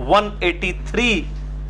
183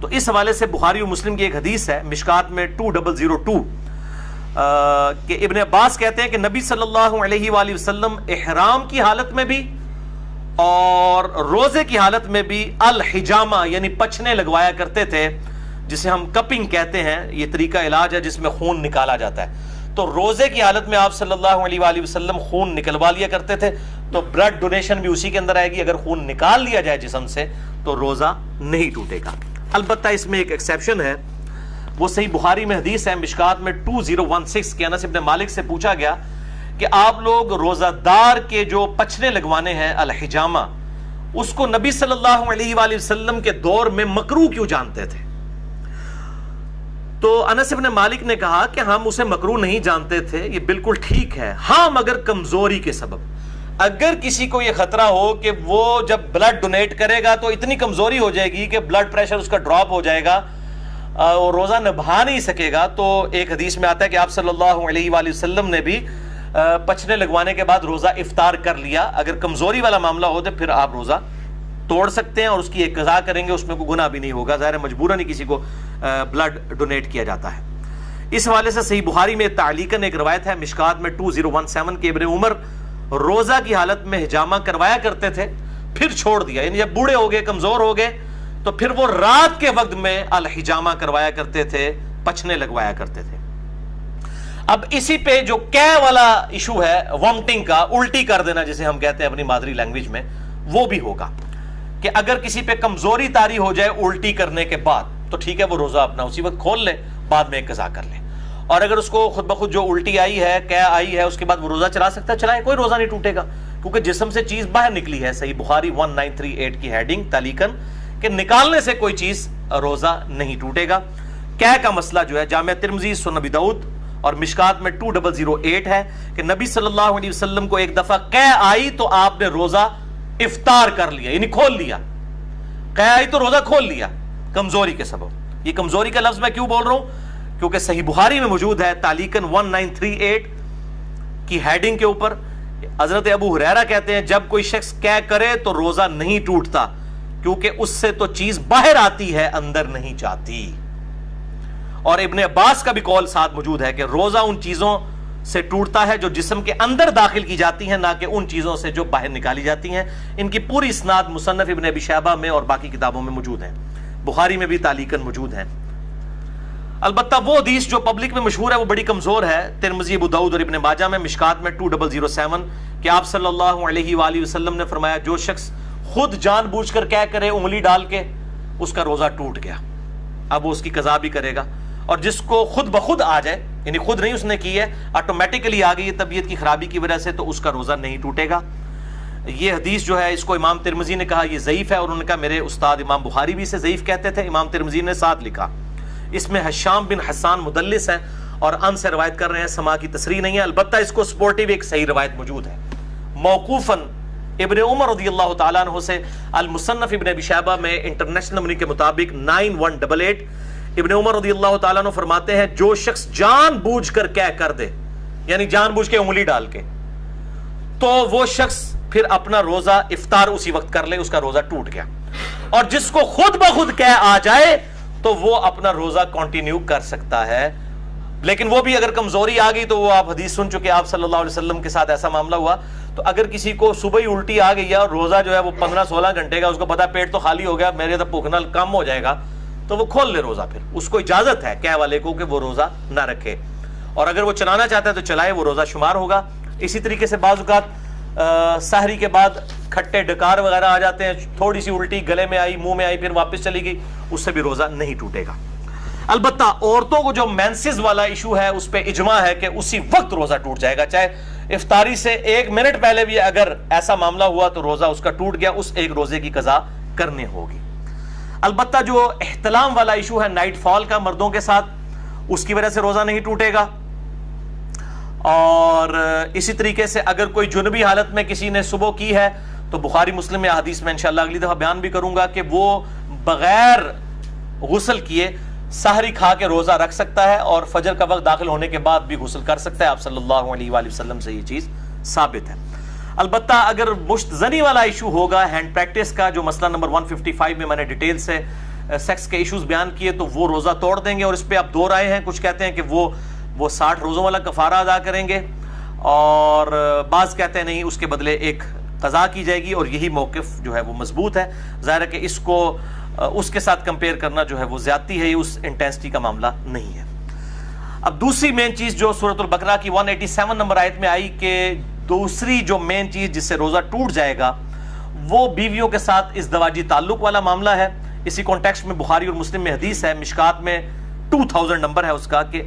تو اس حوالے سے بخاری و مسلم کی ایک حدیث ہے مشکات میں 2002 کہ ابن عباس کہتے ہیں کہ نبی صلی اللہ علیہ وآلہ وسلم احرام کی حالت میں بھی اور روزے کی حالت میں بھی الحجامہ یعنی پچھنے لگوایا کرتے تھے، جسے ہم کپنگ کہتے ہیں، یہ طریقہ علاج ہے جس میں خون نکالا جاتا ہے۔ تو روزے کی حالت میں آپ صلی اللہ علیہ وآلہ وسلم خون نکلوا لیا کرتے تھے، تو بلڈ ڈونیشن بھی اسی کے اندر آئے گی۔ اگر خون نکال لیا جائے جسم سے تو روزہ نہیں ٹوٹے گا۔ البتہ اس میں ایک ایکسیپشن ہے، وہ صحیح بخاری میں حدیث ہے مشکات میں 2016 کہ انس بن مالک سے پوچھا گیا کہ آپ لوگ روزہ دار کے جو پچھنے لگوانے ہیں الحجامہ، اس کو نبی صلی اللہ علیہ وآلہ وسلم کے دور میں مکروہ کیوں جانتے تھے؟ تو انس بن مالک نے کہا کہ ہم اسے مکروہ نہیں جانتے تھے، یہ بالکل ٹھیک ہے، ہاں مگر کمزوری کے سبب۔ اگر کسی کو یہ خطرہ ہو کہ وہ جب بلڈ ڈونیٹ کرے گا تو اتنی کمزوری ہو جائے گی کہ بلڈ پریشر اس کا ڈراپ ہو جائے گا اور روزہ نبھا نہیں سکے گا، تو ایک حدیث میں آتا ہے کہ آپ صلی اللہ علیہ وآلہ وسلم نے بھی پچھنے لگوانے کے بعد روزہ افطار کر لیا۔ اگر کمزوری والا معاملہ ہو تو پھر آپ روزہ توڑ سکتے ہیں اور اس کی ایک قضا کریں گے، اس میں کوئی گناہ بھی نہیں ہوگا، ظاہر مجبوراً ہی کسی کو بلڈ ڈونیٹ کیا جاتا ہے۔ اس حوالے سے صحیح بخاری میں تعلیقاً ایک روایت ہے مشکات میں 2017 کے ابن عمر روزہ کی حالت میں حجامہ کروایا کرتے تھے، پھر چھوڑ دیا، یعنی جب بوڑھے ہو گئے، کمزور ہو گئے، تو پھر وہ رات کے وقت میں الحجامہ کروایا کرتے تھے، پچھنے لگوایا کرتے تھے۔ اب اسی پہ جو کہہ والا ایشو ہے وامٹنگ کا، الٹی کر دینا جسے ہم کہتے ہیں اپنی مادری لینگویج میں، وہ بھی ہوگا کہ اگر کسی پہ کمزوری طاری ہو جائے الٹی کرنے کے بعد تو ٹھیک ہے، وہ روزہ اپنا اسی وقت کھول لے، بعد میں ایک قضا کر لے۔ اور اگر اس کو خود بخود جو الٹی آئی ہے، کیا آئی ہے، اس کے بعد وہ روزہ چلا سکتا ہے، چلائے، کوئی روزہ نہیں ٹوٹے گا، کیونکہ جسم سے چیز باہر نکلی ہے۔ صحیح بخاری 1938 کی ہیڈنگ تعلیقاً کہ نکالنے سے کوئی چیز روزہ نہیں ٹوٹے گا۔ کیا کا مسئلہ جو ہے جامع ترمذی، سنن ابی داؤد اور مشکات میں 2008 ہے کہ نبی صلی اللہ علیہ وسلم کو ایک دفعہ قے آئی تو آپ نے روزہ افطار کر لیا، یعنی کھول لیا۔ قے آئی تو روزہ کھول لیا کمزوری کے سبب۔ یہ کمزوری کا لفظ میں کیوں بول رہا ہوں؟ کیونکہ صحیح بخاری میں موجود ہے تعلیقاً 1938 کی ہیڈنگ کے اوپر حضرت ابو ہریرہ کہتے ہیں جب کوئی شخص قے کرے تو روزہ نہیں ٹوٹتا، کیونکہ اس سے تو چیز باہر آتی ہے، اندر نہیں جاتی۔ اور ابن عباس کا بھی قول ساتھ موجود ہے کہ روزہ ان چیزوں سے ٹوٹتا ہے جو جسم کے اندر داخل کی جاتی ہیں، نہ کہ ان چیزوں سے جو باہر نکالی جاتی ہیں۔ ان کی پوری اسناد مصنف ابن ابی شیبہ میں اور باقی کتابوں میں موجود ہیں، بخاری میں بھی تعلیقاً موجود ہیں۔ البتہ وہ حدیث جو پبلک میں مشہور ہے وہ بڑی کمزور ہے، ترمذی، ابو داؤد اور ابن ماجہ میں مشکات میں 2007 کہ آپ صلی اللہ علیہ وآلہ وسلم نے فرمایا جو شخص خود جان بوجھ کر کیا کرے انگلی ڈال کے، اس کا روزہ ٹوٹ گیا، اب وہ اس کی قضا بھی کرے گا۔ اور جس کو خود بخود آ جائے، یعنی خود نہیں اس نے کی ہے، آٹومیٹکلی آ گئی طبیعت کی خرابی کی وجہ سے، تو اس کا روزہ نہیں ٹوٹے گا۔ یہ حدیث جو ہے اس کو امام ترمذی نے کہا یہ ضعیف ہے، اور انہوں نے کہا میرے استاد امام بخاری بھی اسے ضعیف کہتے تھے، امام ترمذی نے ساتھ لکھا اس میں حشام بن حسان مدلس ہے اور ان سے روایت کر رہے ہیں، سما کی تصریح نہیں ہے۔ البتہ اس کو سپورٹیو ایک صحیح روایت موجود ہے موقوفاً ابن عمر رضی اللہ تعالیٰ عنہ سے، المصنف ابن ابی شیبہ میں انٹرنیشنل نمبر کے مطابق 9188 ابن عمر رضی اللہ تعالیٰ عنہ فرماتے ہیں جو شخص جان بوجھ کر کیا کر دے، یعنی جان بوجھ کے انگلی ڈال کے، تو وہ شخص پھر اپنا روزہ افطار اسی وقت کر لے، اس کا روزہ ٹوٹ گیا۔ اور جس کو خود بخود کیا آ جائے تو وہ اپنا روزہ کنٹینیو کر سکتا ہے، لیکن وہ بھی اگر کمزوری آ گئی تو وہ آپ حدیث سن چکے، آپ صلی اللہ علیہ وسلم کے ساتھ ایسا معاملہ ہوا۔ تو اگر کسی کو صبح ہی الٹی آ گئی ہے اور روزہ جو ہے وہ 15-16 گھنٹے کا، اس کو پتا پیٹ تو خالی ہو گیا، میرے تو بھوکنا کم ہو جائے گا، تو وہ کھول لے روزہ، پھر اس کو اجازت ہے کہہ والے کو کہ وہ روزہ نہ رکھے، اور اگر وہ چلانا چاہتا ہے تو چلائے، وہ روزہ شمار ہوگا۔ اسی طریقے سے بعض اوقات سحری کے بعد کھٹے ڈکار وغیرہ آ جاتے ہیں، تھوڑی سی الٹی گلے میں آئی، منہ میں آئی، پھر واپس چلی گئی، اس سے بھی روزہ نہیں ٹوٹے گا۔ البتہ عورتوں کو جو مینسز والا ایشو ہے اس پہ اجماع ہے کہ اسی وقت روزہ ٹوٹ جائے گا، چاہے افطاری سے 1 منٹ پہلے بھی اگر ایسا معاملہ ہوا تو روزہ اس کا ٹوٹ گیا، اس ایک روزے کی قضا کرنی ہوگی۔ البتہ جو احتلام والا ایشو ہے نائٹ فال کا مردوں کے ساتھ، اس کی وجہ سے روزہ نہیں ٹوٹے گا۔ اور اسی طریقے سے اگر کوئی جنبی حالت میں کسی نے صبح کی ہے تو بخاری مسلم میں حدیث میں انشاءاللہ اگلی دفعہ بیان بھی کروں گا کہ وہ بغیر غسل کیے سحری کھا کے روزہ رکھ سکتا ہے، اور فجر کا وقت داخل ہونے کے بعد بھی غسل کر سکتا ہے۔ آپ صلی اللہ علیہ وآلہ وسلم سے یہ چیز ثابت ہے۔ البتہ اگر مشت زنی والا ایشو ہوگا، ہینڈ پریکٹس کا، جو مسئلہ نمبر 155 میں میں نے ڈیٹیل سے سیکس کے ایشوز بیان کیے تو وہ روزہ توڑ دیں گے، اور اس پہ اب دو رائے ہیں. کچھ کہتے ہیں کہ وہ 60 روزوں والا کفارہ ادا کریں گے، اور بعض کہتے ہیں نہیں، اس کے بدلے ایک قضا کی جائے گی، اور یہی موقف جو ہے وہ مضبوط ہے. ظاہر ہے کہ اس کو اس کے ساتھ کمپیئر کرنا جو ہے وہ زیادتی ہے، یہ اس انٹینسٹی کا معاملہ نہیں ہے. اب دوسری مین چیز جو سورۃ البقرہ کی 187 نمبر آیت میں آئی کہ دوسری جو مین چیز جس سے روزہ ٹوٹ جائے گا وہ بیویوں کے ساتھ ازدواجی تعلق والا معاملہ ہے. اسی کانٹیکسٹ میں بخاری اور مسلم میں حدیث ہے، مشکات میں 2000 نمبر ہے اس کا، کہ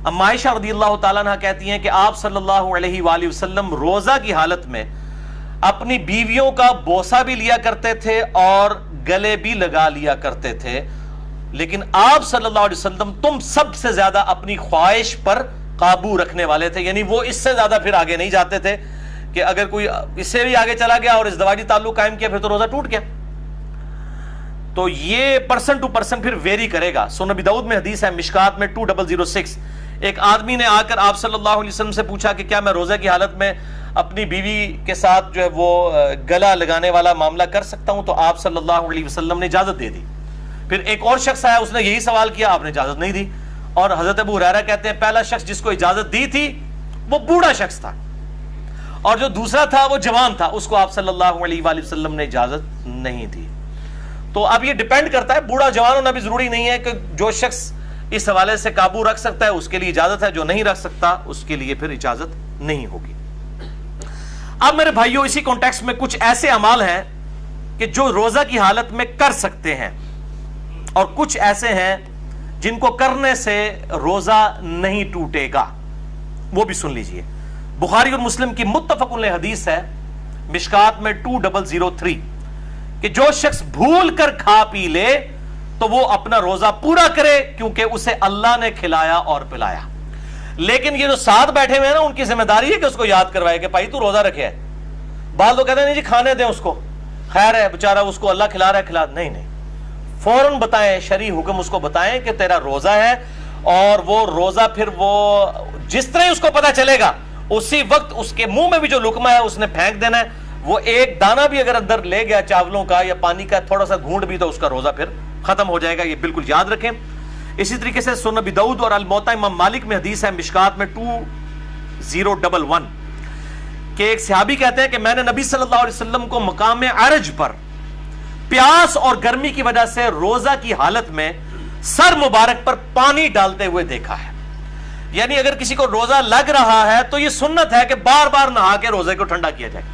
اما عائشہ رضی اللہ تعالیٰ عنہ کہتی ہیں کہ آپ صلی اللہ علیہ وآلہ وسلم روزہ کی حالت میں اپنی بیویوں کا بوسہ بھی لیا کرتے تھے اور گلے بھی لگا لیا کرتے تھے، لیکن آپ صلی اللہ علیہ وسلم تم سب سے زیادہ اپنی خواہش پر قابو رکھنے والے تھے. یعنی وہ اس سے زیادہ پھر آگے نہیں جاتے تھے کہ اگر کوئی اس سے بھی آگے چلا گیا اور ازدواجی تعلق قائم کیا پھر تو روزہ ٹوٹ گیا. تو یہ پرسن ٹو پرسن پھر ویری کرے گا. سنن ابی داؤد میں حدیث ہے، مشکات میں 2006، ایک آدمی نے آ کر آپ صلی اللہ علیہ وسلم سے پوچھا کہ کیا میں روزہ کی حالت میں اپنی بیوی کے ساتھ جو ہے وہ گلا لگانے والا معاملہ کر سکتا ہوں؟ تو آپ صلی اللہ علیہ وسلم نے اجازت دے دی. پھر ایک اور شخص آیا، اس نے یہی سوال کیا، آپ نے اجازت نہیں دی. اور حضرت ابو ہریرہ کہتے ہیں پہلا شخص جس کو اجازت دی تھی وہ بوڑھا شخص تھا، اور جو دوسرا تھا وہ جوان تھا، اس کو آپ صلی اللہ علیہ وآلہ وسلم نے اجازت نہیں دی. تو اب یہ ڈیپینڈ کرتا ہے، بوڑھا جوان ہونا بھی ضروری نہیں ہے، کہ جو شخص اس حوالے سے قابو رکھ سکتا ہے اس کے لیے اجازت ہے، جو نہیں رکھ سکتا اس کے لیے پھر اجازت نہیں ہوگی. اب میرے بھائیوں اسی کانٹیکسٹ میں کچھ ایسے اعمال ہیں کہ جو روزہ کی حالت میں کر سکتے ہیں، اور کچھ ایسے ہیں جن کو کرنے سے روزہ نہیں ٹوٹے گا. وہ بھی سن لیجئے. بخاری اور مسلم کی متفق علیہ حدیث ہے، مشکات میں 2003، کہ جو شخص بھول کر کھا پی لے تو وہ اپنا روزہ پورا کرے، کیونکہ اسے اللہ نے کھلایا اور پلایا. لیکن یہ جو ساتھ بیٹھے ہوئے ہیں نا، ان کی ذمہ داری ہے کہ اس کو یاد کروائے کہ بھائی تو روزہ رکھے ہے. بعض لوگ کہتے ہیں نہیں جی کھانے دیں اس کو، خیر ہے بیچارہ، اس کو اللہ کھلا رہا ہے، کھلا. نہیں نہیں، فوراً بتائیں، شرعی حکم اس کو بتائیں کہ تیرا روزہ ہے، اور وہ روزہ پھر وہ جس طرح اس کو پتا چلے گا اسی وقت اس کے منہ میں بھی جو لقمہ ہے اس نے پھینک دینا ہے. وہ ایک دانہ بھی اگر اندر لے گیا چاولوں کا یا پانی کا تھوڑا سا گھونٹ بھی، تو اس کا روزہ پھر ختم ہو جائے گا. یہ بالکل یاد رکھیں. اسی طریقے سے سنن ابی داؤد اور الموطا امام مالک میں حدیث ہے، مشکات میں 2011، کہ ایک صحابی کہتے ہیں کہ میں نے نبی صلی اللہ علیہ وسلم کو مقام عرج پر پیاس اور گرمی کی وجہ سے روزہ کی حالت میں سر مبارک پر پانی ڈالتے ہوئے دیکھا ہے. یعنی اگر کسی کو روزہ لگ رہا ہے تو یہ سنت ہے کہ بار بار نہا کے روزے کو ٹھنڈا کیا جائے.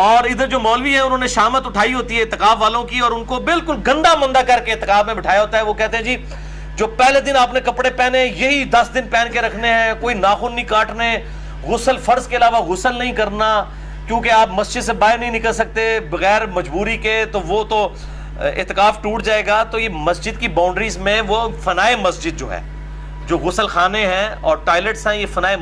اور ادھر جو مولوی ہیں انہوں نے شامت اٹھائی ہوتی ہے اعتکاف والوں کی، اور ان کو بالکل گندا مندہ کر کے اعتکاف میں بٹھایا ہوتا ہے. وہ کہتے ہیں جی جو پہلے دن آپ نے کپڑے پہنے یہی 10 دن پہن کے رکھنے ہیں، کوئی ناخن نہیں کاٹنے، غسل فرض کے علاوہ غسل نہیں کرنا، کیونکہ آپ مسجد سے باہر نہیں نکل سکتے بغیر مجبوری کے، تو وہ تو اعتکاف ٹوٹ جائے گا. تو یہ مسجد کی باؤنڈریز میں وہ فنائے مسجد جو ہے، جو غسل خانے ہیں اور ٹوائلٹس ہیں، یہ فنائے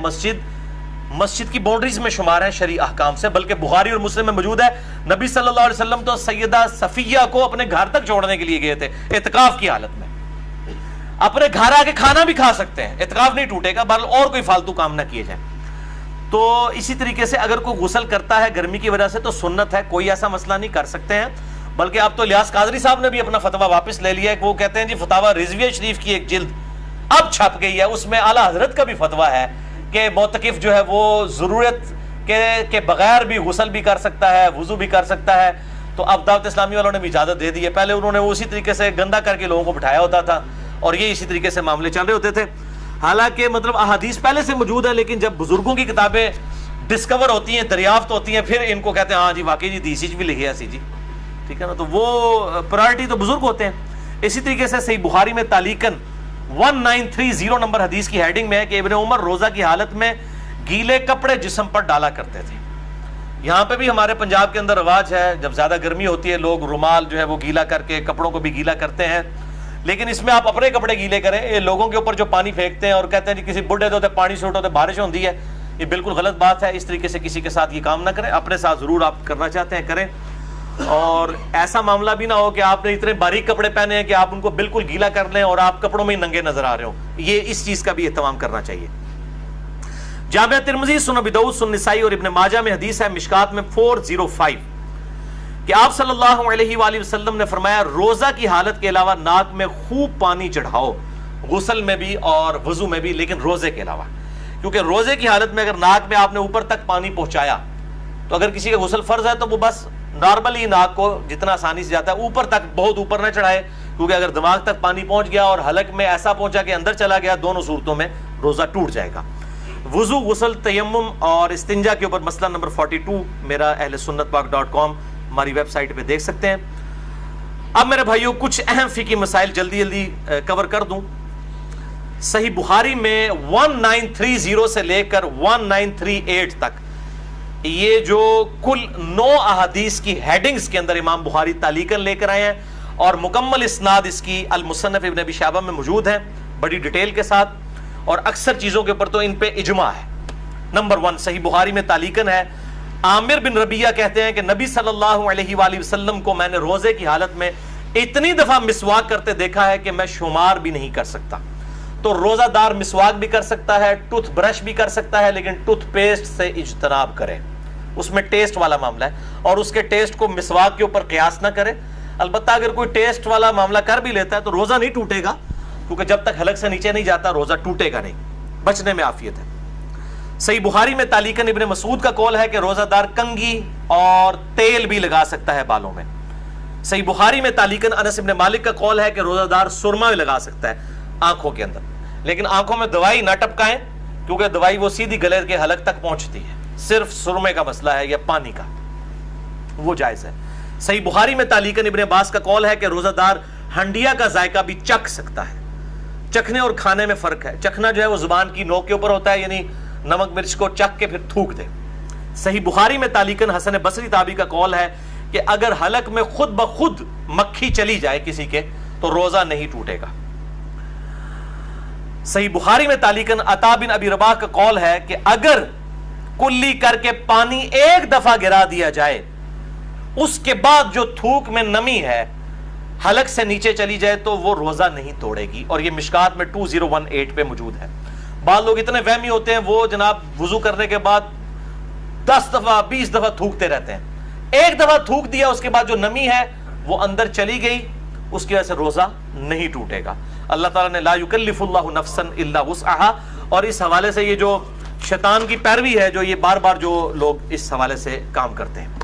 مسجد کی باؤنڈریز میں شمار ہے شرعی احکام سے. بلکہ بخاری اور مسلم میں موجود ہے، نبی صلی اللہ علیہ وسلم تو سیدہ صفیہ کو اپنے گھر تک چھوڑنے کے لیے گئے تھے اعتکاف کی حالت میں. اپنے گھر آ کے کھانا بھی کھا سکتے ہیں، اعتکاف نہیں ٹوٹے گا، بہرحال اور کوئی فالتو کام نہ کیے جائیں. تو اسی طریقے سے اگر کوئی غسل کرتا ہے گرمی کی وجہ سے تو سنت ہے، کوئی ایسا مسئلہ نہیں، کر سکتے ہیں. بلکہ اب تو الیاس قادری صاحب نے بھی اپنا فتویٰ واپس لے لیا ہے، کہ وہ کہتے ہیں جی فتاویٰ رضویہ شریف کی ایک جلد اب چھپ گئی ہے، اس میں اعلیٰ حضرت کا بھی فتویٰ ہے کہ معتکف جو ہے وہ ضرورت کے بغیر بھی غسل بھی کر سکتا ہے، وضو بھی کر سکتا ہے. تو اب دعوت اسلامی والوں نے بھی اجازت دے دی ہے. پہلے انہوں نے وہ اسی طریقے سے گندا کر کے لوگوں کو بٹھایا ہوتا تھا، اور یہ اسی طریقے سے معاملے چل رہے ہوتے تھے. حالانکہ مطلب احادیث پہلے سے موجود ہے، لیکن جب بزرگوں کی کتابیں ڈسکور ہوتی ہیں، دریافت ہوتی ہیں، پھر ان کو کہتے ہیں ہاں جی واقعی جی دیسی بھی لکھے ایسی جی، ٹھیک ہے نا. تو وہ پرائرٹی تو بزرگ ہوتے ہیں. اسی طریقے سے صحیح بخاری میں تعلیقاً 1930 نمبر حدیث کی ہیڈنگ میں ہے کہ ابن عمر روزہ کی حالت میں گیلے کپڑے جسم پر ڈالا کرتے تھے. یہاں پہ بھی ہمارے پنجاب کے اندر رواج ہے، جب زیادہ گرمی ہوتی ہے لوگ رومال جو ہے وہ گیلا کر کے کپڑوں کو بھی گیلا کرتے ہیں. لیکن اس میں آپ اپنے کپڑے گیلے کریں، یہ لوگوں کے اوپر جو پانی پھینکتے ہیں اور کہتے ہیں جی کسی بڈھے تو پانی سے اٹھو بارش ہوتی ہے، یہ بالکل غلط بات ہے. اس طریقے سے کسی کے ساتھ یہ کام نہ کریں. اپنے ساتھ ضرور آپ کرنا چاہتے ہیں کریں، اور ایسا معاملہ بھی نہ ہو کہ آپ نے اتنے باریک کپڑے پہنے ہیں کہ آپ ان کو بالکل گیلا کر لیں اور آپ کپڑوں میں ہی ننگے نظر آ رہے ہوں. یہ اس چیز کا بھی اہتمام کرنا چاہیے. جامعہ ترمذی، سنن ابی داؤد، سنن نسائی اور ابن ماجہ میں حدیث ہے، مشکات میں 405، کہ آپ صلی اللہ علیہ وآلہ وسلم نے فرمایا روزہ کی حالت کے علاوہ ناک میں خوب پانی چڑھاؤ، غسل میں بھی اور وضو میں بھی، لیکن روزے کے علاوہ، کیونکہ روزے کی حالت میں اگر ناک میں آپ نے اوپر تک پانی پہنچایا تو اگر کسی کا غسل فرض ہے تو وہ بس نارملی ناک کو جتنا آسانی سے جاتا ہے اوپر تک، بہت اوپر نہ چڑھائے، کیونکہ اگر دماغ تک پانی پہنچ گیا اور حلق میں ایسا پہنچا کہ اندر چلا گیا، دونوں صورتوں میں روزہ ٹوٹ جائے گا۔ وضو، غسل، تیمم اور استنجا کے اوپر مسئلہ نمبر 42 میرا اہل سنت پاک .com ہماری ویب سائٹ پہ دیکھ سکتے ہیں۔ اب میرے بھائیوں کچھ اہم فقہی مسائل جلدی جلدی کور کر دوں۔ صحیح بخاری میں 1930 سے لے کر 1938 تک یہ جو کل 9 احادیث کی ہیڈنگز کے اندر امام بخاری تعلیقاً لے کر آئے ہیں، اور مکمل اسناد اس کی المصنف ابن ابی شیبہ میں موجود ہے بڑی ڈیٹیل کے ساتھ، اور اکثر چیزوں کے اوپر تو ان پہ اجماع ہے۔ نمبر 1 صحیح بخاری میں تعلیقاً ہے، عامر بن ربیعہ کہتے ہیں کہ نبی صلی اللہ علیہ وآلہ وسلم کو میں نے روزے کی حالت میں اتنی دفعہ مسواک کرتے دیکھا ہے کہ میں شمار بھی نہیں کر سکتا۔ تو روزہ دار مسواک بھی کر سکتا ہے، ٹوتھ برش بھی کر سکتا ہے، لیکن ٹوتھ پیسٹ سے اجتناب کرے، اس میں ٹیسٹ والا معاملہ ہے، اور اس کے ٹیسٹ کو مسواک کے اوپر قیاس نہ کرے۔ البتہ اگر کوئی ٹیسٹ والا معاملہ کر بھی لیتا ہے تو روزہ نہیں ٹوٹے گا، کیونکہ جب تک حلق سے نیچے نہیں جاتا روزہ ٹوٹے گا نہیں، بچنے میں عافیت ہے۔ صحیح بخاری میں تعلیقاً ابن مسعود کا قول ہے کہ روزہ دار کنگھی اور تیل بھی لگا سکتا ہے بالوں میں۔ صحیح بخاری میں تعلیقاً انس بن مالک کا قول ہے کہ روزہ دار سرما بھی لگا سکتا ہے آنکھوں کے اندر، لیکن آنکھوں میں دوائی نہ ٹپکائیں، کیونکہ دوائی وہ سیدھی گلے کے حلق تک پہنچتی ہے، صرف سرمے کا مسئلہ ہے یا پانی کا، وہ جائز ہے۔ صحیح بخاری میں تعلیقاً ابن عباس کا قول ہے کہ روزہ دار ہنڈیا کا ذائقہ بھی چکھ سکتا ہے۔ چکھنے اور کھانے میں فرق ہے، چکھنا جو ہے وہ زبان کی نوک کے اوپر ہوتا ہے، یعنی نمک مرچ کو چکھ کے پھر تھوک دے۔ صحیح بخاری میں تعلیقاً حسن بصری تابعی کا قول ہے کہ اگر حلق میں خود بخود مکھی چلی جائے کسی کے تو روزہ نہیں ٹوٹے گا۔ صحیح بخاری میں تعلیقاً عطا بن ابی رباح کا قول ہے کہ اگر کلی کر کے پانی ایک دفعہ گرا دیا جائے، اس کے بعد جو تھوک میں نمی ہے حلق سے نیچے چلی جائے تو وہ روزہ نہیں توڑے گی، اور یہ مشکات میں 2018 پہ موجود ہے۔ بعض لوگ اتنے وہمی ہوتے ہیں، وہ جناب وضو کرنے کے بعد 10 دفعہ 20 دفعہ تھوکتے رہتے ہیں، ایک دفعہ تھوک دیا اس کے بعد جو نمی ہے وہ اندر چلی گئی، اس کی وجہ سے روزہ نہیں ٹوٹے گا۔ اللہ تعالیٰ نے لا یکلف اللہ نفسا الا وسعها، اور اس حوالے سے یہ جو شیطان کی پیروی ہے جو یہ بار بار جو لوگ اس حوالے سے کام کرتے ہیں۔